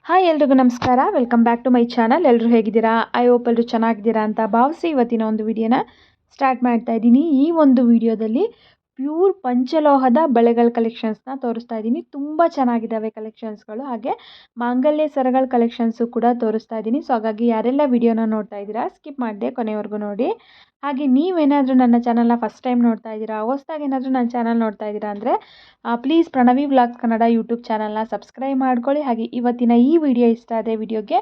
Hi ಎಲ್ರಿಗೂ ನಮಸ್ಕಾರ. Welcome back to my channel. ಎಲ್ಲರೂ ಹೇಗಿದ್ದೀರಾ? ಐ ಹೋಪ್ ಎಲ್ಲರೂ ಚೆನ್ನಾಗಿದ್ದೀರಾ ಅಂತ ಭಾವಿಸಿ ಇವತ್ತಿನ ಒಂದು ವಿಡಿಯೋನ ಸ್ಟಾರ್ಟ್ ಮಾಡ್ತಾ ಇದ್ದೀನಿ. ಈ ಒಂದು ವಿಡಿಯೋದಲ್ಲಿ ಪ್ಯೂರ್ ಪಂಚಲೋಹದ ಬಳೆಗಳ ಕಲೆಕ್ಷನ್ಸ್ನ ತೋರಿಸ್ತಾ ಇದ್ದೀನಿ. ತುಂಬ ಚೆನ್ನಾಗಿದ್ದಾವೆ ಕಲೆಕ್ಷನ್ಸ್ಗಳು. ಹಾಗೆ ಮಾಂಗಲ್ಯ ಸರಗಳ ಕಲೆಕ್ಷನ್ಸು ಕೂಡ ತೋರಿಸ್ತಾ ಇದ್ದೀನಿ. ಸೊ ಹಾಗಾಗಿ ಯಾರೆಲ್ಲ ವಿಡಿಯೋನ ನೋಡ್ತಾ ಇದ್ದೀರಾ ಸ್ಕಿಪ್ ಮಾಡದೆ ಕೊನೆವರೆಗೂ ನೋಡಿ. ಹಾಗೆ ನೀವೇನಾದರೂ ನನ್ನ ಚಾನಲ್ನ ಫಸ್ಟ್ ಟೈಮ್ ನೋಡ್ತಾ ಇದ್ದೀರಾ, ಹೊಸದಾಗಿ ಏನಾದರೂ ನನ್ನ ಚಾನಲ್ ನೋಡ್ತಾ ಇದ್ದೀರಾ ಅಂದರೆ please Pranavi vlogs Kannada YouTube ಚಾನಲ್ನ ಸಬ್ಸ್ಕ್ರೈಬ್ ಮಾಡ್ಕೊಳ್ಳಿ. ಹಾಗೆ ಇವತ್ತಿನ ಈ ವಿಡಿಯೋ ಇಷ್ಟ ಆದ ವಿಡಿಯೋಗೆ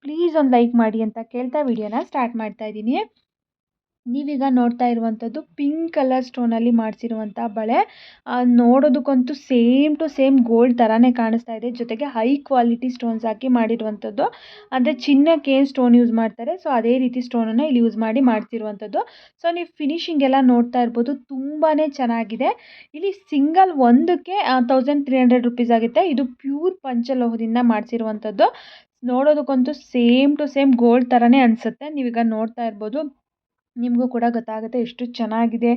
ಪ್ಲೀಸ್ ಒಂದು ಲೈಕ್ ಮಾಡಿ ಅಂತ ಕೇಳ್ತಾ ವಿಡಿಯೋನ ಸ್ಟಾರ್ಟ್ ಮಾಡ್ತಾ ಇದ್ದೀನಿ. ನೀವೀಗ ನೋಡ್ತಾ ಇರುವಂಥದ್ದು ಪಿಂಕ್ ಕಲರ್ ಸ್ಟೋನಲ್ಲಿ ಮಾಡಿಸಿರುವಂಥ ಬಳೆ. ನೋಡೋದಕ್ಕಂತೂ ಸೇಮ್ ಟು ಸೇಮ್ ಗೋಲ್ಡ್ ಥರನೇ ಕಾಣಿಸ್ತಾ ಇದೆ. ಜೊತೆಗೆ ಹೈ ಕ್ವಾಲಿಟಿ ಸ್ಟೋನ್ಸ್ ಹಾಕಿ ಮಾಡಿರುವಂಥದ್ದು. ಅಂದರೆ ಚಿನ್ನಕ್ಕೆ ಏನು ಸ್ಟೋನ್ ಯೂಸ್ ಮಾಡ್ತಾರೆ ಸೊ ಅದೇ ರೀತಿ ಸ್ಟೋನನ್ನು ಇಲ್ಲಿ ಯೂಸ್ ಮಾಡಿ ಮಾಡ್ತಿರುವಂಥದ್ದು. ಸೊ ನೀವು ಫಿನಿಶಿಂಗ್ ಎಲ್ಲ ನೋಡ್ತಾ ಇರ್ಬೋದು, ತುಂಬಾ ಚೆನ್ನಾಗಿದೆ. ಇಲ್ಲಿ ಸಿಂಗಲ್ ಒಂದಕ್ಕೆ 1300 ರುಪೀಸ್ ಆಗುತ್ತೆ. ಇದು ಪ್ಯೂರ್ ಪಂಚಲೋಹದಿಂದ ಮಾಡಿಸಿರುವಂಥದ್ದು. ನೋಡೋದಕ್ಕಂತೂ ಸೇಮ್ ಟು ಸೇಮ್ ಗೋಲ್ಡ್ ಥರನೇ ಅನಿಸುತ್ತೆ. ನೀವೀಗ ನೋಡ್ತಾ ಇರ್ಬೋದು, ನಿಮಗೂ ಕೂಡ ಗೊತ್ತಾಗುತ್ತೆ ಎಷ್ಟು ಚೆನ್ನಾಗಿದೆ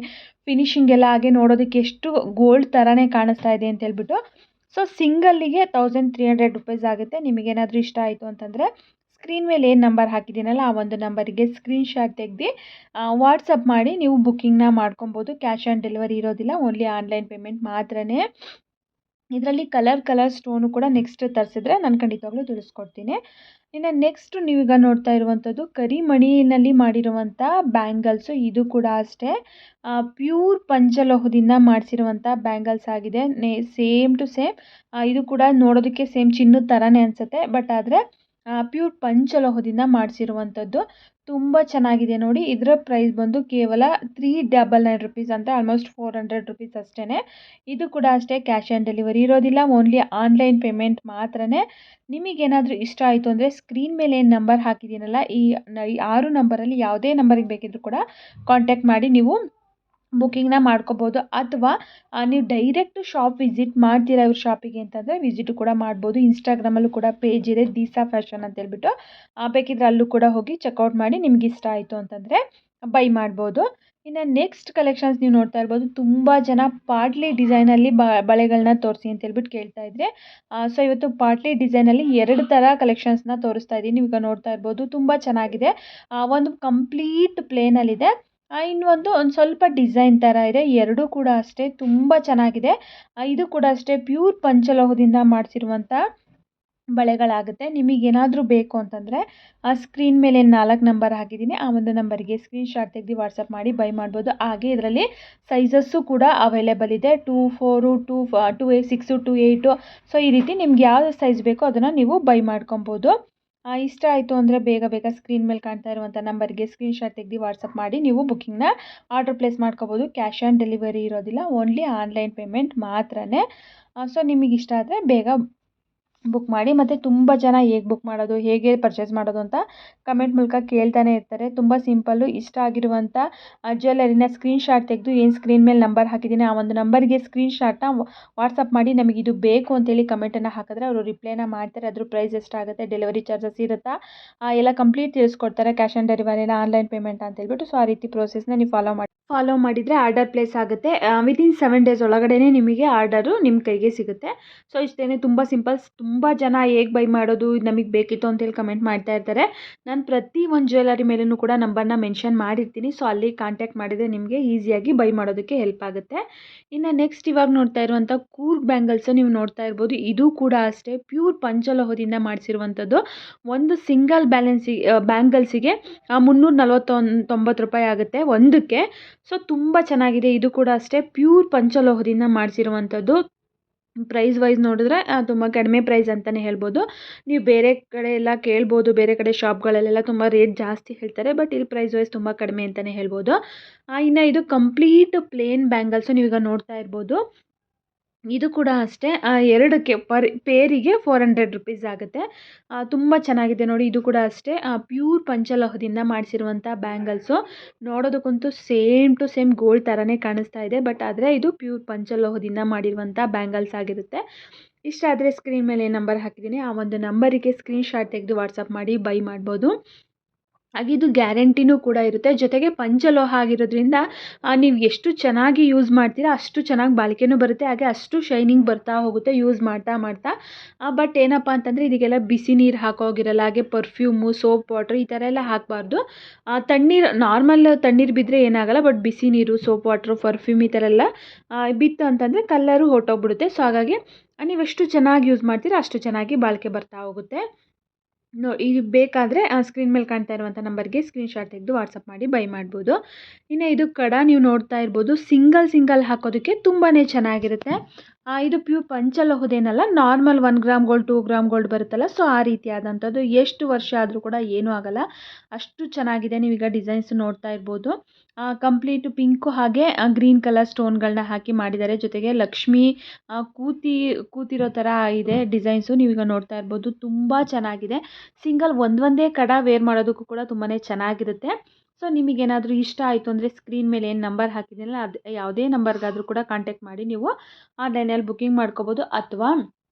ಫಿನಿಶಿಂಗ್ ಎಲ್ಲ. ಹಾಗೆ ನೋಡೋದಕ್ಕೆ ಎಷ್ಟು ಗೋಲ್ಡ್ ಥರನೇ ಕಾಣಿಸ್ತಾ ಇದೆ ಅಂತ ಹೇಳ್ಬಿಟ್ಟು. ಸೊ ಸಿಂಗಲ್ಲಿಗೆ 1300 ರುಪೀಸ್ ಆಗುತ್ತೆ. ನಿಮಗೇನಾದರೂ ಇಷ್ಟ ಆಯಿತು ಅಂತಂದರೆ ಸ್ಕ್ರೀನ್ ಮೇಲೆ ಏನು ನಂಬರ್ ಹಾಕಿದ್ದೀನಲ್ಲ ಆ ಒಂದು ನಂಬರಿಗೆ ಸ್ಕ್ರೀನ್ಶಾಟ್ ತೆಗೆದು ವಾಟ್ಸಪ್ ಮಾಡಿ ನೀವು ಬುಕ್ಕಿಂಗ್ನ ಮಾಡ್ಕೊಬೋದು. ಕ್ಯಾಶ್ ಆನ್ ಡೆಲಿವರಿ ಇರೋದಿಲ್ಲ, ಓನ್ಲಿ ಆನ್ಲೈನ್ ಪೇಮೆಂಟ್ ಮಾತ್ರನೇ. ಇದರಲ್ಲಿ ಕಲರ್ ಸ್ಟೋನು ಕೂಡ ನೆಕ್ಸ್ಟ್ ತರಿಸಿದ್ರೆ ನಾನು ಖಂಡಿತವಾಗ್ಲೂ ತಿಳಿಸ್ಕೊಡ್ತೀನಿ. ಇನ್ನು ನೆಕ್ಸ್ಟ್ ನೀವೀಗ ನೋಡ್ತಾ ಇರುವಂಥದ್ದು ಕರಿಮಣಿಯಲ್ಲಿ ಮಾಡಿರುವಂಥ ಬ್ಯಾಂಗಲ್ಸು. ಇದು ಕೂಡ ಅಷ್ಟೇ ಪ್ಯೂರ್ ಪಂಚಲೋಹದಿಂದ ಮಾಡಿಸಿರುವಂಥ ಬ್ಯಾಂಗಲ್ಸ್ ಆಗಿದೆ. ಸೇಮ್ ಟು ಸೇಮ್ ಇದು ಕೂಡ ನೋಡೋದಕ್ಕೆ ಸೇಮ್ ಚಿನ್ನದ ಥರನೇ ಅನಿಸುತ್ತೆ, ಬಟ್ ಆದರೆ ಪ್ಯೂರ್ ಪಂಚಲೋಹದಿಂದ ಮಾಡಿಸಿರುವಂಥದ್ದು. ತುಂಬ ಚೆನ್ನಾಗಿದೆ ನೋಡಿ. ಇದರ ಪ್ರೈಸ್ ಬಂದು ಕೇವಲ 399 ರುಪೀಸ್ ಅಂತ, ಆಲ್ಮೋಸ್ಟ್ 400 ರುಪೀಸ್ ಅಷ್ಟೇ. ಇದು ಕೂಡ ಅಷ್ಟೇ ಕ್ಯಾಶ್ ಆನ್ ಡೆಲಿವರಿ ಇರೋದಿಲ್ಲ, ಓನ್ಲಿ ಆನ್ಲೈನ್ ಪೇಮೆಂಟ್ ಮಾತ್ರನೇ. ನಿಮಗೇನಾದರೂ ಇಷ್ಟ ಆಯಿತು ಅಂದರೆ ಸ್ಕ್ರೀನ್ ಮೇಲೆ ಏನು ನಂಬರ್ ಹಾಕಿದ್ದೀನಲ್ಲ ಈ 6 ನಂಬರಲ್ಲಿ ಯಾವುದೇ ನಂಬರಿಗೆ ಬೇಕಿದ್ರೂ ಕೂಡ ಕಾಂಟ್ಯಾಕ್ಟ್ ಮಾಡಿ ನೀವು ಬುಕ್ಕಿಂಗ್ನ ಮಾಡ್ಕೋಬೋದು. ಅಥವಾ ನೀವು ಡೈರೆಕ್ಟ್ ಶಾಪ್ ವಿಸಿಟ್ ಮಾಡ್ತೀರಾ ಇವ್ರ ಶಾಪಿಗೆ ಅಂತಂದರೆ ವಿಸಿಟ್ ಕೂಡ ಮಾಡ್ಬೋದು. ಇನ್ಸ್ಟಾಗ್ರಾಮಲ್ಲೂ ಕೂಡ ಪೇಜ್ ಇದೆ ದೀಸಾ ಫ್ಯಾಷನ್ ಅಂತ ಹೇಳ್ಬಿಟ್ಟು, ಬೇಕಿದ್ರೆ ಅಲ್ಲೂ ಕೂಡ ಹೋಗಿ ಚೆಕ್ಔಟ್ ಮಾಡಿ ನಿಮ್ಗೆ ಇಷ್ಟ ಆಯಿತು ಅಂತಂದರೆ ಬೈ ಮಾಡ್ಬೋದು. ಇನ್ನು ನೆಕ್ಸ್ಟ್ ಕಲೆಕ್ಷನ್ಸ್ ನೀವು ನೋಡ್ತಾ ಇರ್ಬೋದು, ತುಂಬ ಜನ ಪಾಟ್ಲಿ ಡಿಸೈನಲ್ಲಿ ಬಳೆಗಳನ್ನ ತೋರಿಸಿ ಅಂತ ಹೇಳ್ಬಿಟ್ಟು ಕೇಳ್ತಾ ಇದ್ರೆ, ಸೊ ಇವತ್ತು ಪಾಟ್ಲಿ ಡಿಸೈನಲ್ಲಿ 2 ಥರ ಕಲೆಕ್ಷನ್ಸ್ನ ತೋರಿಸ್ತಾ ಇದ್ದೀನಿ. ನೀವೀಗ ನೋಡ್ತಾ ಇರ್ಬೋದು, ತುಂಬ ಚೆನ್ನಾಗಿದೆ. ಒಂದು ಕಂಪ್ಲೀಟ್ ಪ್ಲೇನಲ್ಲಿದೆ, ಇನ್ನೊಂದು ಒಂದು ಸ್ವಲ್ಪ ಡಿಸೈನ್ ಥರ ಇದೆ. ಎರಡೂ ಕೂಡ ಅಷ್ಟೇ ತುಂಬ ಚೆನ್ನಾಗಿದೆ. ಇದು ಕೂಡ ಅಷ್ಟೇ ಪ್ಯೂರ್ ಪಂಚಲೋಹದಿಂದ ಮಾಡಿಸಿರುವಂಥ ಬಳೆಗಳಾಗುತ್ತೆ. ನಿಮಗೇನಾದರೂ ಬೇಕು ಅಂತಂದರೆ ಸ್ಕ್ರೀನ್ ಮೇಲೆ 4 ನಂಬರ್ ಹಾಕಿದ್ದೀನಿ, ಆ ಒಂದು ನಂಬರಿಗೆ ಸ್ಕ್ರೀನ್ಶಾಟ್ ತೆಗೆದು ವಾಟ್ಸಪ್ ಮಾಡಿ ಬೈ ಮಾಡ್ಬೋದು. ಹಾಗೆ ಇದರಲ್ಲಿ ಸೈಜಸ್ಸು ಕೂಡ ಅವೈಲೇಬಲ್ ಇದೆ. 2, 4, 2, 6, 2, 8. ಸೊ ಈ ರೀತಿ ನಿಮ್ಗೆ ಯಾವುದು ಸೈಜ್ ಬೇಕೋ ಅದನ್ನು ನೀವು ಬೈ ಮಾಡ್ಕೊಬೋದು. ಇಷ್ಟ ಆಯಿತು ಅಂದರೆ ಬೇಗ ಸ್ಕ್ರೀನ್ ಮೇಲೆ ಕಾಣ್ತಾ ಇರುವಂಥ ನಂಬರ್ಗೆ ಸ್ಕ್ರೀನ್ಶಾಟ್ ತೆಗೆದು ವಾಟ್ಸಪ್ ಮಾಡಿ ನೀವು ಬುಕ್ಕಿಂಗ್ನ ಆರ್ಡರ್ ಪ್ಲೇಸ್ ಮಾಡ್ಕೋಬೋದು. ಕ್ಯಾಶ್ ಆನ್ ಡೆಲಿವರಿ ಇರೋದಿಲ್ಲ, ಓನ್ಲಿ ಆನ್ಲೈನ್ ಪೇಮೆಂಟ್ ಮಾತ್ರನೇ. ಸೊ ನಿಮಗೆ ಇಷ್ಟ ಆದರೆ ಬೇಗ ಬುಕ್ ಮಾಡಿ. ಮತ್ತು ತುಂಬ ಜನ ಹೇಗೆ ಬುಕ್ ಮಾಡೋದು, ಹೇಗೆ ಪರ್ಚೇಸ್ ಮಾಡೋದು ಅಂತ ಕಮೆಂಟ್ ಮೂಲಕ ಕೇಳ್ತಾನೆ ಇರ್ತಾರೆ. ತುಂಬ ಸಿಂಪಲ್ಲು. ಇಷ್ಟ ಆಗಿರುವಂಥ ಜ್ಯುವೆಲ್ಲರಿನ ಸ್ಕ್ರೀನ್ಶಾಟ್ ತೆಗೆದು ಏನು ಸ್ಕ್ರೀನ್ ಮೇಲೆ ನಂಬರ್ ಹಾಕಿದ್ದೀನಿ ಆ ಒಂದು ನಂಬರ್ಗೆ ಸ್ಕ್ರೀನ್ಶಾಟ್ನ ವಾಟ್ಸಪ್ ಮಾಡಿ ನಮಗಿದು ಬೇಕು ಅಂತೇಳಿ ಕಮೆಂಟನ್ನು ಹಾಕಿದ್ರೆ ಅವರು ರಿಪ್ಲೈನ ಮಾಡ್ತಾರೆ. ಅದ್ರ ಪ್ರೈಸ್ ಎಷ್ಟಾಗುತ್ತೆ, ಡೆಲಿವರಿ ಚಾರ್ಜಸ್ ಇರುತ್ತಾ ಎಲ್ಲ ಕಂಪ್ಲೀಟ್ ತಿಳಿಸ್ಕೊಡ್ತಾರೆ. ಕ್ಯಾಶ್ ಆನ್ ಡೆಲಿವರಿನ ಆನ್ಲೈನ್ ಪೇಮೆಂಟ್ ಅಂತ ಹೇಳ್ಬಿಟ್ಟು. ಸೊ ಆ ರೀತಿ ಪ್ರೋಸೆಸ್ನ ನೀವು ಫಾಲೋ ಮಾಡಿದರೆ ಆರ್ಡರ್ ಪ್ಲೇಸ್ ಆಗುತ್ತೆ. ವಿತಿನ್ 7 ಡೇಸ್ ಒಳಗಡೆ ನಿಮಗೆ ಆರ್ಡರು ನಿಮ್ಮ ಕೈಗೆ ಸಿಗುತ್ತೆ. ಸೊ ಇಷ್ಟೇ, ತುಂಬ ಸಿಂಪಲ್. ತುಂಬ ಜನ ಹೇಗೆ ಬೈ ಮಾಡೋದು, ನಮಗೆ ಬೇಕಿತ್ತು ಅಂತೇಳಿ ಕಮೆಂಟ್ ಮಾಡ್ತಾ ಇರ್ತಾರೆ. ನಾನು ಪ್ರತಿ ಒಂದು ಜ್ಯುವೆಲ್ಲರಿ ಮೇಲೂ ಕೂಡ ನಂಬರ್ನ ಮೆನ್ಷನ್ ಮಾಡಿರ್ತೀನಿ. ಸೊ ಅಲ್ಲಿ ಕಾಂಟ್ಯಾಕ್ಟ್ ಮಾಡಿದರೆ ನಿಮಗೆ ಈಸಿಯಾಗಿ ಬೈ ಮಾಡೋದಕ್ಕೆ ಹೆಲ್ಪ್ ಆಗುತ್ತೆ. ಇನ್ನು ನೆಕ್ಸ್ಟ್ ಇವಾಗ ನೋಡ್ತಾ ಇರುವಂಥ ಕೂರ್ಗ್ ಬ್ಯಾಂಗಲ್ಸ್ ನೀವು ನೋಡ್ತಾ ಇರ್ಬೋದು. ಇದು ಕೂಡ ಅಷ್ಟೇ ಪ್ಯೂರ್ ಪಂಚಲೋಹದಿಂದ ಮಾಡಿಸಿರುವಂಥದ್ದು. ಒಂದು ಸಿಂಗಲ್ ಬ್ಯಾಂಗಲ್ಸಿಗೆ 349 ರೂಪಾಯಿ ಆಗುತ್ತೆ ಒಂದಕ್ಕೆ. ಸೊ ತುಂಬ ಚೆನ್ನಾಗಿದೆ. ಇದು ಕೂಡ ಅಷ್ಟೇ ಪ್ಯೂರ್ ಪಂಚಲೋಹದಿಂದ ಮಾಡಿಸಿರುವಂಥದ್ದು. ಪ್ರೈಸ್ ವೈಸ್ ನೋಡಿದ್ರೆ ತುಂಬ ಕಡಿಮೆ ಪ್ರೈಸ್ ಅಂತಲೇ ಹೇಳ್ಬೋದು. ನೀವು ಬೇರೆ ಕಡೆ ಎಲ್ಲ ಕೇಳ್ಬೋದು, ಬೇರೆ ಕಡೆ ಶಾಪ್ಗಳಲ್ಲೆಲ್ಲ ತುಂಬ ರೇಟ್ ಜಾಸ್ತಿ ಹೇಳ್ತಾರೆ, ಬಟ್ ಇಲ್ಲಿ ಪ್ರೈಸ್ ವೈಸ್ ತುಂಬ ಕಡಿಮೆ ಅಂತಲೇ ಹೇಳ್ಬೋದು. ಇನ್ನು ಇದು ಕಂಪ್ಲೀಟ್ ಪ್ಲೇನ್ ಬ್ಯಾಂಗಲ್ಸು ನೀವೀಗ ನೋಡ್ತಾ ಇರ್ಬೋದು. ಇದು ಕೂಡ ಅಷ್ಟೇ ಎರಡಕ್ಕೆ ಪೇರಿಗೆ 400 ರುಪೀಸ್ ಆಗುತ್ತೆ. ತುಂಬ ಚೆನ್ನಾಗಿದೆ ನೋಡಿ. ಇದು ಕೂಡ ಅಷ್ಟೇ ಪ್ಯೂರ್ ಪಂಚಲೋಹದಿಂದ ಮಾಡಿಸಿರುವಂಥ ಬ್ಯಾಂಗಲ್ಸು. ನೋಡೋದಕ್ಕಂತೂ ಸೇಮ್ ಟು ಸೇಮ್ ಗೋಲ್ಡ್ ಥರನೇ ಕಾಣಿಸ್ತಾ ಇದೆ, ಬಟ್ ಆದರೆ ಇದು ಪ್ಯೂರ್ ಪಂಚಲೋಹದಿಂದ ಮಾಡಿರುವಂಥ ಬ್ಯಾಂಗಲ್ಸ್ ಆಗಿರುತ್ತೆ. ಇಷ್ಟ ಆದರೆ ಸ್ಕ್ರೀನ್ ಮೇಲೆ ನಂಬರ್ ಹಾಕಿದ್ದೀನಿ, ಆ ಒಂದು ನಂಬರಿಗೆ ಸ್ಕ್ರೀನ್ಶಾಟ್ ತೆಗೆದು ವಾಟ್ಸಪ್ ಮಾಡಿ ಬೈ ಮಾಡ್ಬೋದು. ಹಾಗೆ ಇದು ಗ್ಯಾರಂಟಿನೂ ಕೂಡ ಇರುತ್ತೆ. ಜೊತೆಗೆ ಪಂಚಲೋಹ ಆಗಿರೋದ್ರಿಂದ ನೀವು ಎಷ್ಟು ಚೆನ್ನಾಗಿ ಯೂಸ್ ಮಾಡ್ತೀರಾ ಅಷ್ಟು ಚೆನ್ನಾಗಿ ಬಾಳಿಕೆನೂ ಬರುತ್ತೆ. ಹಾಗೆ ಅಷ್ಟು ಶೈನಿಂಗ್ ಬರ್ತಾ ಹೋಗುತ್ತೆ ಯೂಸ್ ಮಾಡ್ತಾ ಮಾಡ್ತಾ. ಬಟ್ ಏನಪ್ಪ ಅಂತಂದರೆ ಇದಕ್ಕೆಲ್ಲ ಬಿಸಿ ನೀರು ಹಾಕೋಗಿರಲ್ಲ. ಹಾಗೆ ಪರ್ಫ್ಯೂಮು, ಸೋಪ್ ವಾಟ್ರ್ ಈ ಥರ ಎಲ್ಲ ಹಾಕಬಾರ್ದು. ತಣ್ಣೀರು ನಾರ್ಮಲ್ ತಣ್ಣೀರು ಬಿದ್ದರೆ ಏನಾಗಲ್ಲ. ಬಟ್ ಬಿಸಿ ನೀರು, ಸೋಪ್ ವಾಟ್ರು, ಪರ್ಫ್ಯೂಮ್ ಈ ಥರ ಎಲ್ಲ ಬಿತ್ತು ಅಂತಂದರೆ ಕಲ್ಲರು ಹೊರ್ಟೋಗ್ಬಿಡುತ್ತೆ. ಸೊ ಹಾಗಾಗಿ ನೀವೆಷ್ಟು ಚೆನ್ನಾಗಿ ಯೂಸ್ ಮಾಡ್ತೀರಾ ಅಷ್ಟು ಚೆನ್ನಾಗಿ ಬಾಳಿಕೆ ಬರ್ತಾ ಹೋಗುತ್ತೆ. ಇದು ಬೇಕಾದರೆ ಸ್ಕ್ರೀನ್ ಮೇಲೆ ಕಾಣ್ತಾ ಇರುವಂಥ ನಂಬರ್ಗೆ ಸ್ಕ್ರೀನ್‌ಶಾಟ್ ತೆಗೆದು ವಾಟ್ಸಪ್ ಮಾಡಿ ಬೈ ಮಾಡ್ಬೋದು. ಇನ್ನು ಇದು ಕಡ ನೀವು ನೋಡ್ತಾ ಇರ್ಬೋದು. ಸಿಂಗಲ್ ಹಾಕೋದಕ್ಕೆ ತುಂಬಾ ಚೆನ್ನಾಗಿರುತ್ತೆ. ಇದು ಪ್ಯೂರ್ ಪಂಚಲೋಹದ್ದೇನಲ್ಲ, normal 1 gram gold, 2 gram gold ಬರುತ್ತಲ್ಲ, ಸೊ ಆ ರೀತಿಯಾದಂಥದ್ದು. ಎಷ್ಟು ವರ್ಷ ಆದರೂ ಕೂಡ ಏನೂ ಆಗಲ್ಲ. ಅಷ್ಟು ಚೆನ್ನಾಗಿದೆ. ನೀವೀಗ ಡಿಸೈನ್ಸ್ ನೋಡ್ತಾ ಇರ್ಬೋದು. ಕಂಪ್ಲೀಟ್ ಪಿಂಕು ಹಾಗೆ ಗ್ರೀನ್ ಕಲರ್ ಸ್ಟೋನ್ಗಳನ್ನ ಹಾಕಿ ಮಾಡಿದ್ದಾರೆ. ಜೊತೆಗೆ ಲಕ್ಷ್ಮಿ ಕೂತಿರೋ ಥರ ಇದೆ ಡಿಸೈನ್ಸು. ನೀವೀಗ ನೋಡ್ತಾ ಇರ್ಬೋದು. ತುಂಬ ಚೆನ್ನಾಗಿದೆ. ಸಿಂಗಲ್ ಒಂದೇ ಕಡ ವೇರ್ ಮಾಡೋದಕ್ಕೂ ಕೂಡ ತುಂಬಾ ಚೆನ್ನಾಗಿರುತ್ತೆ. ಸೊ ನಿಮಗೇನಾದರೂ ಇಷ್ಟ ಆಯಿತು ಅಂದರೆ ಸ್ಕ್ರೀನ್ ಮೇಲೆ ಏನು ನಂಬರ್ ಹಾಕಿದ್ದೀನಲ್ಲ ಅದು ಯಾವುದೇ ನಂಬರ್ಗಾದರೂ ಕೂಡ ಕಾಂಟ್ಯಾಕ್ಟ್ ಮಾಡಿ ನೀವು ಆನ್ಲೈನಲ್ಲಿ ಬುಕ್ಕಿಂಗ್ ಮಾಡ್ಕೋಬೋದು. ಅಥವಾ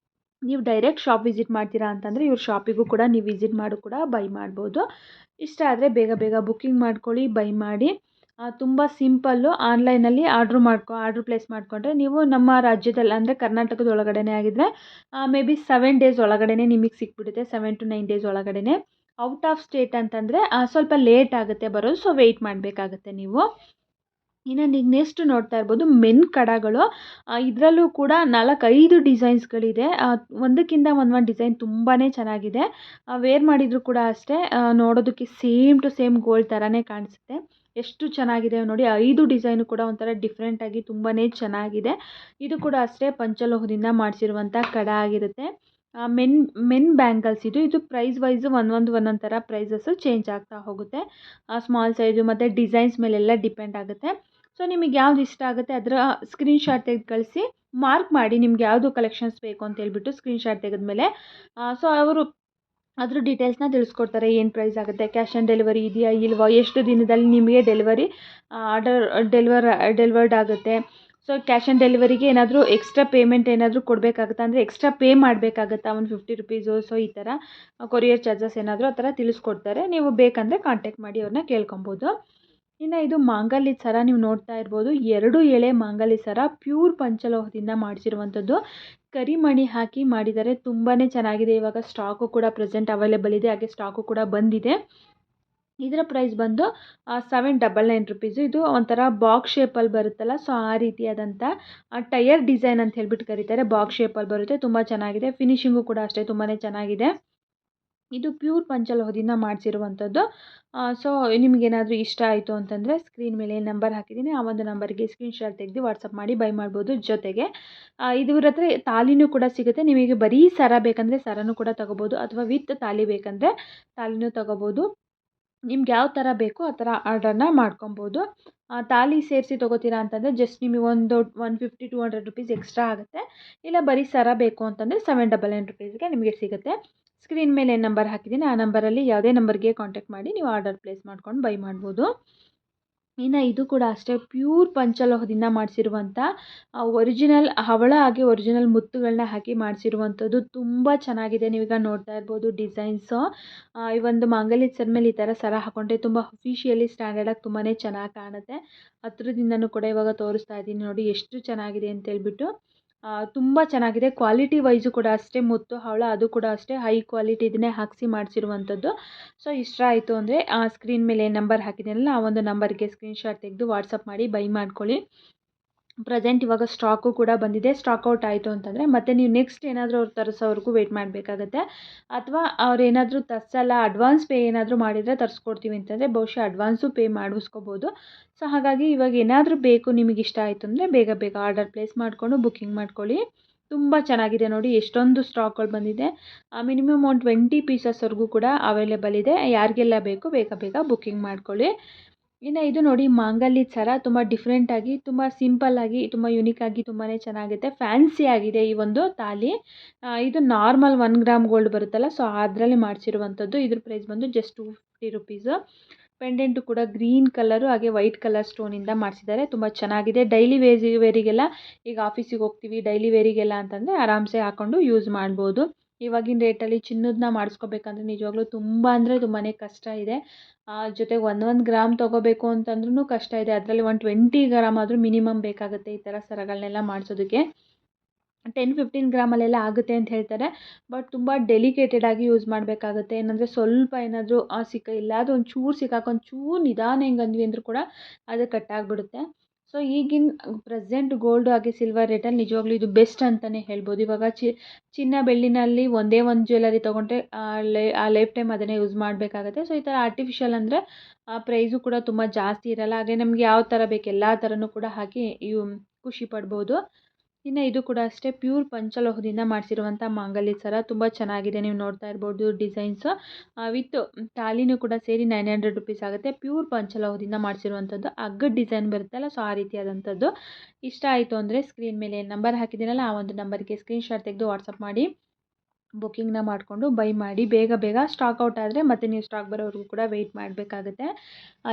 ನೀವು ಡೈರೆಕ್ಟ್ ಶಾಪ್ ವಿಸಿಟ್ ಮಾಡ್ತೀರಾ ಅಂತಂದರೆ ಇವ್ರ ಶಾಪಿಗೂ ಕೂಡ ನೀವು ವಿಸಿಟ್ ಮಾಡಿ ಕೂಡ ಬೈ ಮಾಡ್ಬೋದು. ಇಷ್ಟ ಆದರೆ ಬೇಗ ಬುಕ್ಕಿಂಗ್ ಮಾಡ್ಕೊಳ್ಳಿ, ಬೈ ಮಾಡಿ. ತುಂಬ ಸಿಂಪಲ್ಲು. ಆನ್ಲೈನಲ್ಲಿ ಆರ್ಡ್ರ್ ಪ್ಲೇಸ್ ಮಾಡಿಕೊಂಡ್ರೆ ನೀವು ನಮ್ಮ ರಾಜ್ಯದಲ್ಲಿ ಅಂದರೆ ಕರ್ನಾಟಕದ ಒಳಗಡೆನೇ ಆಗಿದ್ದರೆ ಮೇ ಬಿ 7 ಡೇಸ್ ಒಳಗಡೆ ನಿಮಗೆ ಸಿಕ್ಬಿಡುತ್ತೆ. 7 to 9 ಡೇಸ್ ಒಳಗಡೆ. ಔಟ್ ಆಫ್ ಸ್ಟೇಟ್ ಅಂತಂದರೆ ಸ್ವಲ್ಪ ಲೇಟ್ ಆಗುತ್ತೆ ಬರೋದು. ಸೊ ವೆಯ್ಟ್ ಮಾಡಬೇಕಾಗತ್ತೆ ನೀವು. ಇನ್ನು ನೀವು ನೆಕ್ಸ್ಟ್ ನೋಡ್ತಾ ಇರ್ಬೋದು ಮೆನ್ ಕಡಗಳು. ಇದರಲ್ಲೂ ಕೂಡ 4-5 ಡಿಸೈನ್ಸ್ಗಳಿದೆ. ಒಂದಕ್ಕಿಂತ ಒಂದು ಡಿಸೈನ್ ತುಂಬಾ ಚೆನ್ನಾಗಿದೆ. ವೇರ್ ಮಾಡಿದರೂ ಕೂಡ ಅಷ್ಟೇ ನೋಡೋದಕ್ಕೆ ಸೇಮ್ ಟು ಸೇಮ್ ಗೋಲ್ಡ್ ಥರನೇ ಕಾಣಿಸುತ್ತೆ. ಎಷ್ಟು ಚೆನ್ನಾಗಿದೆ ನೋಡಿ. 5 ಡಿಸೈನು ಕೂಡ ಒಂಥರ ಡಿಫ್ರೆಂಟಾಗಿ ತುಂಬಾ ಚೆನ್ನಾಗಿದೆ. ಇದು ಕೂಡ ಅಷ್ಟೇ ಪಂಚಲೋಹದಿಂದ ಮಾಡಿಸಿರುವಂಥ ಕಡ ಆಗಿರುತ್ತೆ. ಮೆನ್ ಬ್ಯಾಂಗಲ್ಸ್ ಇದು ಪ್ರೈಸ್ ವೈಸು ಒಂದೊಂದು ಥರ ಪ್ರೈಸಸ್ಸು ಚೇಂಜ್ ಆಗ್ತಾ ಹೋಗುತ್ತೆ. ಸ್ಮಾಲ್ ಸೈಜು ಮತ್ತು ಡಿಸೈನ್ಸ್ ಮೇಲೆಲ್ಲ ಡಿಪೆಂಡ್ ಆಗುತ್ತೆ. ಸೊ ನಿಮಗೆ ಯಾವ್ದು ಇಷ್ಟ ಆಗುತ್ತೆ ಅದರ ಸ್ಕ್ರೀನ್‌ಶಾಟ್ ತೆಗೆದು ಕಳಿಸಿ. ಮಾರ್ಕ್ ಮಾಡಿ ನಿಮ್ಗೆ ಯಾವುದು ಕಲೆಕ್ಷನ್ಸ್ ಬೇಕು ಅಂತ ಹೇಳ್ಬಿಟ್ಟು ಸ್ಕ್ರೀನ್‌ಶಾಟ್ ತೆಗೆದ್ಮೇಲೆ ಸೊ ಅವರು ಅದ್ರ ಡೀಟೇಲ್ಸ್ನ ತಿಳಿಸ್ಕೊಡ್ತಾರೆ. ಏನು ಪ್ರೈಸ್ ಆಗುತ್ತೆ, ಕ್ಯಾಶ್ ಆನ್ ಡೆಲಿವರಿ ಇದೆಯಾ ಇಲ್ವಾ, ಎಷ್ಟು ದಿನದಲ್ಲಿ ನಿಮಗೆ ಡೆಲಿವರಿ ಡೆಲಿವರ್ಡ್ ಆಗುತ್ತೆ. ಸೊ ಕ್ಯಾಶ್ ಆನ್ ಡೆಲಿವರಿಗೆ ಏನಾದರೂ ಎಕ್ಸ್ಟ್ರಾ ಪೇಮೆಂಟ್ ಏನಾದರೂ ಕೊಡಬೇಕಾಗುತ್ತಾ ಅಂದರೆ ಎಕ್ಸ್ಟ್ರಾ ಪೇ ಮಾಡಬೇಕಾಗತ್ತಾ ಒಂದು 50 ರುಪೀಸು. ಸೊ ಈ ಥರ ಕೊರಿಯರ್ ಚಾರ್ಜಸ್ ಏನಾದರೂ ಆ ಥರ ತಿಳಿಸ್ಕೊಡ್ತಾರೆ. ನೀವು ಬೇಕಂದರೆ ಕಾಂಟ್ಯಾಕ್ಟ್ ಮಾಡಿ ಅವ್ರನ್ನ ಕೇಳ್ಕೊಬೋದು. ಇನ್ನು ಇದು ಮಾಂಗಲ್ಯದ ಸರ ನೀವು ನೋಡ್ತಾ ಇರ್ಬೋದು. 2 ಎಳೆ ಮಾಂಗಲ್ಯ ಸರ ಪ್ಯೂರ್ ಪಂಚಲೋಹದಿಂದ ಮಾಡಿಸಿರುವಂಥದ್ದು. ಕರಿಮಣಿ ಹಾಕಿ ಮಾಡಿದ್ದಾರೆ. ತುಂಬಾ ಚೆನ್ನಾಗಿದೆ. ಇವಾಗ ಸ್ಟಾಕು ಕೂಡ ಪ್ರೆಸೆಂಟ್ ಅವೈಲೇಬಲ್ ಇದೆ. ಹಾಗೆ ಸ್ಟಾಕು ಕೂಡ ಬಂದಿದೆ. ಇದರ ಪ್ರೈಸ್ ಬಂದು 799 ರುಪೀಸು. ಇದು ಒಂಥರ ಬಾಕ್ಸ್ ಶೇಪಲ್ಲಿ ಬರುತ್ತಲ್ಲ, ಸೊ ಆ ರೀತಿಯಾದಂಥ ಟೈರ್ ಡಿಸೈನ್ ಅಂತ ಹೇಳ್ಬಿಟ್ಟು ಕರೀತಾರೆ. ಬಾಕ್ಸ್ ಶೇಪಲ್ಲಿ ಬರುತ್ತೆ. ತುಂಬ ಚೆನ್ನಾಗಿದೆ. ಫಿನಿಶಿಂಗು ಕೂಡ ಅಷ್ಟೇ ತುಂಬಾ ಚೆನ್ನಾಗಿದೆ. ಇದು ಪ್ಯೂರ್ ಪಂಚಲೋಹದಿಂದ ಮಾಡಿಸಿರುವಂಥದ್ದು. ಸೊ ನಿಮಗೇನಾದರೂ ಇಷ್ಟ ಆಯಿತು ಅಂತಂದರೆ ಸ್ಕ್ರೀನ್ ಮೇಲೆ ಏನು ನಂಬರ್ ಹಾಕಿದ್ದೀನಿ ಆ ಒಂದು ನಂಬರ್ಗೆ ಸ್ಕ್ರೀನ್‌ಶಾಟ್ ತೆಗೆದು ವಾಟ್ಸಪ್ ಮಾಡಿ ಬೈ ಮಾಡ್ಬೋದು. ಜೊತೆಗೆ ಇವ್ರ ಹತ್ರ ತಾಲಿನೂ ಕೂಡ ಸಿಗುತ್ತೆ. ನಿಮಗೆ ಬರೀ ಸರ ಬೇಕಂದರೆ ಸರನೂ ಕೂಡ ತೊಗೋಬೋದು. ಅಥವಾ ವಿತ್ ತಾಲಿ ಬೇಕಂದರೆ ತಾಲಿನೂ ತೊಗೋಬೋದು. ನಿಮ್ಗೆ ಯಾವ ಥರ ಬೇಕೋ ಆ ಥರ ಆರ್ಡರ್ನ ಮಾಡ್ಕೊಬೋದು. ತಾಲಿ ಸೇರಿಸಿ ತೊಗೋತೀರಾ ಅಂತಂದರೆ ಜಸ್ಟ್ ನಿಮಗೆ ಒಂದು 150-200 ರುಪೀಸ್ ಎಕ್ಸ್ಟ್ರಾ ಆಗುತ್ತೆ. ಇಲ್ಲ ಬರೀ ಸರ ಬೇಕು ಅಂತಂದರೆ 799 ರುಪೀಸ್ಗೆ ನಿಮಗೆ ಸಿಗುತ್ತೆ. ಸ್ಕ್ರೀನ್ ಮೇಲೆ ಏನು ನಂಬರ್ ಹಾಕಿದ್ದೀನಿ ಆ ನಂಬರಲ್ಲಿ ಯಾವುದೇ ನಂಬರ್ಗೆ ಕಾಂಟ್ಯಾಕ್ಟ್ ಮಾಡಿ ನೀವು ಆರ್ಡರ್ ಪ್ಲೇಸ್ ಮಾಡ್ಕೊಂಡು ಬೈ ಮಾಡ್ಬೋದು. ಇನ್ನು ಇದು ಕೂಡ ಅಷ್ಟೇ ಪ್ಯೂರ್ ಪಂಚಲೋಹದಿಂದ ಮಾಡಿಸಿರುವಂಥ ಒರಿಜಿನಲ್ ಹವಳ ಹಾಗೆ ಒರಿಜಿನಲ್ ಮುತ್ತುಗಳನ್ನ ಹಾಕಿ ಮಾಡಿಸಿರುವಂಥದ್ದು. ತುಂಬ ಚೆನ್ನಾಗಿದೆ. ನೀವೀಗ ನೋಡ್ತಾ ಇರ್ಬೋದು ಡಿಸೈನ್ಸು. ಈ ಒಂದು ಮಾಂಗಲ್ಯದ ಸರ ಮೇಲೆ ಈ ಥರ ಸರ ಹಾಕ್ಕೊಂಡ್ರೆ ತುಂಬ ಅಫಿಷಿಯಲಿ ಸ್ಟ್ಯಾಂಡರ್ಡಾಗಿ ತುಂಬಾ ಚೆನ್ನಾಗಿ ಕಾಣುತ್ತೆ. ಹತ್ರದಿಂದನೂ ಕೂಡ ಇವಾಗ ತೋರಿಸ್ತಾ ಇದ್ದೀನಿ ನೋಡಿ ಎಷ್ಟು ಚೆನ್ನಾಗಿದೆ ಅಂತೇಳ್ಬಿಟ್ಟು. ತುಂಬ ಚೆನ್ನಾಗಿದೆ. ಕ್ವಾಲಿಟಿ ವೈಸು ಕೂಡ ಅಷ್ಟೇ. ಮುತ್ತು ಹವಳ ಅದು ಕೂಡ ಅಷ್ಟೇ ಹೈ ಕ್ವಾಲಿಟಿ ಇದನ್ನೇ ಹಾಕಿಸಿ ಮಾಡಿಸಿರುವಂಥದ್ದು. ಸೊ ಇಷ್ಟ ಆಯಿತು ಅಂದರೆ ಸ್ಕ್ರೀನ್ ಮೇಲೆ ಏನು ನಂಬರ್ ಹಾಕಿದ್ದೀನಲ್ಲ ಆ ಒಂದು ನಂಬರ್ಗೆ ಸ್ಕ್ರೀನ್‌ಶಾಟ್ ತೆಗೆದು ವಾಟ್ಸಪ್ ಮಾಡಿ ಬೈ ಮಾಡ್ಕೊಳ್ಳಿ. ಪ್ರೆಸೆಂಟ್ ಇವಾಗ ಸ್ಟಾಕು ಕೂಡ ಬಂದಿದೆ. ಸ್ಟಾಕ್ ಔಟ್ ಆಯಿತು ಅಂತಂದರೆ ಮತ್ತೆ ನೀವು ನೆಕ್ಸ್ಟ್ ಏನಾದರೂ ಅವ್ರು ತರಿಸೋವರೆಗೂ ವೆಯ್ಟ್ ಮಾಡಬೇಕಾಗತ್ತೆ. ಅಥವಾ ಅವ್ರೇನಾದರೂ ತರಿಸಲ್ಲ ಅಡ್ವಾನ್ಸ್ ಪೇ ಏನಾದರೂ ಮಾಡಿದರೆ ತರಿಸ್ಕೊಡ್ತೀವಿ ಅಂತಂದರೆ ಬಹುಶಃ ಅಡ್ವಾನ್ಸು ಪೇ ಮಾಡಿಸ್ಕೋಬೋದು. ಸೊ ಹಾಗಾಗಿ ಇವಾಗ ಏನಾದರೂ ಬೇಕು ನಿಮಗೆ ಇಷ್ಟ ಆಯಿತು ಅಂದರೆ ಬೇಗ ಆರ್ಡರ್ ಪ್ಲೇಸ್ ಮಾಡಿಕೊಂಡು ಬುಕ್ಕಿಂಗ್ ಮಾಡ್ಕೊಳ್ಳಿ. ತುಂಬ ಚೆನ್ನಾಗಿದೆ ನೋಡಿ ಎಷ್ಟೊಂದು ಸ್ಟಾಕ್ಗಳು ಬಂದಿದೆ. ಮಿನಿಮಮ್ ಒಂದು 20 ಪೀಸಸ್ವರೆಗೂ ಕೂಡ ಅವೈಲೇಬಲ್ ಇದೆ. ಯಾರಿಗೆಲ್ಲ ಬೇಕು ಬೇಗ ಬುಕ್ಕಿಂಗ್ ಮಾಡ್ಕೊಳ್ಳಿ. ಇನ್ನು ಇದು ನೋಡಿ ಮಾಂಗಲ್ಯದ ಸರ ತುಂಬ ಡಿಫ್ರೆಂಟಾಗಿ ತುಂಬ ಸಿಂಪಲ್ಲಾಗಿ ತುಂಬ ಯುನೀಕಾಗಿ ತುಂಬಾ ಚೆನ್ನಾಗಿದೆ. ಫ್ಯಾನ್ಸಿ ಆಗಿದೆ ಈ ಒಂದು ತಾಲಿ. ಇದು ನಾರ್ಮಲ್ 1 ಗ್ರಾಮ್ ಗೋಲ್ಡ್ ಬರುತ್ತಲ್ಲ, ಸೊ ಅದರಲ್ಲಿ ಮಾಡಿಸಿರುವಂಥದ್ದು. ಇದ್ರ ಪ್ರೈಸ್ ಬಂದು ಜಸ್ಟ್ 250 ರುಪೀಸು. ಪೆಂಡೆಂಟು ಕೂಡ ಗ್ರೀನ್ ಕಲರು ಹಾಗೆ ವೈಟ್ ಕಲರ್ ಸ್ಟೋನಿಂದ ಮಾಡಿಸಿದ್ದಾರೆ. ತುಂಬ ಚೆನ್ನಾಗಿದೆ. ಡೈಲಿ ವೇರಿಗೆಲ್ಲ ಈಗ ಆಫೀಸಿಗೆ ಹೋಗ್ತೀವಿ ಡೈಲಿ ವೇರಿಗೆಲ್ಲ ಅಂತಂದರೆ ಆರಾಮ್ಸೆ ಹಾಕ್ಕೊಂಡು ಯೂಸ್ ಮಾಡ್ಬೋದು. ಇವಾಗಿನ ರೇಟಲ್ಲಿ ಚಿನ್ನದನ್ನ ಮಾಡಿಸ್ಕೋಬೇಕಂದ್ರೆ ನಿಜವಾಗ್ಲೂ ತುಂಬ ಅಂದರೆ ತುಂಬಾ ಕಷ್ಟ ಇದೆ. ಜೊತೆಗೆ ಒಂದೊಂದು ಗ್ರಾಮ್ ತೊಗೋಬೇಕು ಅಂತಂದ್ರೂ ಕಷ್ಟ ಇದೆ. ಅದರಲ್ಲಿ 120 ಗ್ರಾಮ್ ಆದರೂ ಮಿನಿಮಮ್ ಬೇಕಾಗುತ್ತೆ ಈ ಥರ ಸರಗಳನ್ನೆಲ್ಲ ಮಾಡಿಸೋದಕ್ಕೆ. 10-15 ಗ್ರಾಮಲ್ಲೆಲ್ಲ ಆಗುತ್ತೆ ಅಂತ ಹೇಳ್ತಾರೆ. ಬಟ್ ತುಂಬ ಡೆಲಿಕೇಟೆಡ್ ಆಗಿ ಯೂಸ್ ಮಾಡಬೇಕಾಗುತ್ತೆ. ಏನಂದರೆ ಸ್ವಲ್ಪ ಏನಾದರೂ ಎಲ್ಲಾದರೂ ಒಂಚೂರು ಸಿಕ್ಕಾಕೊಂಡು ಚೂರು ನಿಧಾನ ಹಿಂಗೆ ಅಂದ್ವಿ ಅಂದರೂ ಕೂಡ ಅದು ಕಟ್ಟಾಗ್ಬಿಡುತ್ತೆ. ಸೊ ಈಗಿನ ಪ್ರೆಸೆಂಟ್ ಗೋಲ್ಡು ಹಾಗೆ ಸಿಲ್ವರ್ ರೇಟಲ್ಲಿ ನಿಜವಾಗ್ಲೂ ಇದು ಬೆಸ್ಟ್ ಅಂತಲೇ ಹೇಳ್ಬೋದು. ಇವಾಗ ಚಿನ್ನ ಬೆಳ್ಳಿನಲ್ಲಿ ಒಂದೇ ಒಂದು ಜ್ಯುವೆಲರಿ ತೊಗೊಂಡ್ರೆ ಆ ಲೈಫ್ ಟೈಮ್ ಅದನ್ನೇ ಯೂಸ್ ಮಾಡಬೇಕಾಗತ್ತೆ. ಸೊ ಈ ಥರ ಆರ್ಟಿಫಿಷಿಯಲ್ ಅಂದರೆ ಪ್ರೈಸು ಕೂಡ ತುಂಬ ಜಾಸ್ತಿ ಇರಲ್ಲ. ಹಾಗೆ ನಮ್ಗೆ ಯಾವ ಥರ ಬೇಕು ಎಲ್ಲ ಥರನೂ ಕೂಡ ಹಾಕಿ ಖುಷಿ ಪಡ್ಬೋದು. ಇನ್ನು ಇದು ಕೂಡ ಅಷ್ಟೇ ಪ್ಯೂರ್ ಪಂಚಲೋಹದಿಂದ ಮಾಡಿಸಿರುವಂಥ ಮಾಂಗಲ್ಯ ಸರ ತುಂಬ ಚೆನ್ನಾಗಿದೆ. ನೀವು ನೋಡ್ತಾ ಇರ್ಬೋದು ಡಿಸೈನ್ಸು ವಿತ್ ತಾಲಿನೂ ಕೂಡ ಸೇರಿ 900 ರುಪೀಸ್ ಆಗುತ್ತೆ. ಪ್ಯೂರ್ ಪಂಚಲೋಹದಿಂದ ಮಾಡಿಸಿರುವಂಥದ್ದು ಹಗ್ಗದ ಡಿಸೈನ್ ಬರುತ್ತಲ್ಲ, ಸೊ ಆ ರೀತಿಯಾದಂಥದ್ದು. ಇಷ್ಟ ಆಯಿತು ಅಂದರೆ ಸ್ಕ್ರೀನ್ ಮೇಲೆ ನಂಬರ್ ಹಾಕಿದ್ದೀನಲ್ಲ, ಆ ಒಂದು ನಂಬರ್ಗೆ ಸ್ಕ್ರೀನ್ಶಾಟ್ ತೆಗೆದು ವಾಟ್ಸಪ್ ಮಾಡಿ ಬುಕ್ಕಿಂಗ್ನ ಮಾಡಿಕೊಂಡು ಬೈ ಮಾಡಿ. ಬೇಗ ಸ್ಟಾಕ್ ಔಟ್ ಆದರೆ ಮತ್ತೆ ನೀವು ಸ್ಟಾಕ್ ಬರೋವರೆಗೂ ಕೂಡ ವೆಯ್ಟ್ ಮಾಡಬೇಕಾಗುತ್ತೆ.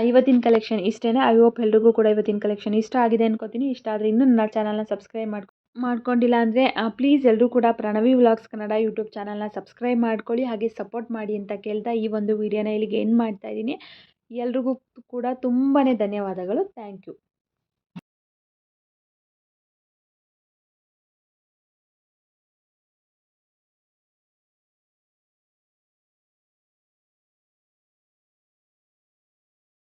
ಇವತ್ತಿನ ಕಲೆಕ್ಷನ್ ಇಷ್ಟೇ. ಐ ಹೋಪ್ ಎಲ್ರಿಗೂ ಕೂಡ ಇವತ್ತಿನ ಕಲೆಕ್ಷನ್ ಇಷ್ಟ ಆಗಿದೆ ಅನ್ಕೋತೀನಿ. ಇಷ್ಟ ಆದರೆ ಇನ್ನೂ ನನ್ನ ಚಾನಲ್ನ ಸಬ್ಸ್ಕ್ರೈಬ್ ಮಾಡ್ಕೊಂಡಿಲ್ಲ ಅಂದರೆ ಪ್ಲೀಸ್ ಎಲ್ಲರೂ ಕೂಡ ಪ್ರಣವಿ ವ್ಲಾಗ್ಸ್ ಕನ್ನಡ ಯೂಟ್ಯೂಬ್ ಚಾನಲ್ನ ಸಬ್ಸ್ಕ್ರೈಬ್ ಮಾಡ್ಕೊಳ್ಳಿ, ಹಾಗೆ ಸಪೋರ್ಟ್ ಮಾಡಿ ಅಂತ ಕೇಳ್ತಾ ಈ ಒಂದು ವಿಡಿಯೋನ ಇಲ್ಲಿಗೆ ಎಂಡ್ ಮಾಡ್ತಾ ಇದ್ದೀನಿ. ಎಲ್ರಿಗೂ ಕೂಡ ತುಂಬಾ ಧನ್ಯವಾದಗಳು. Thank you.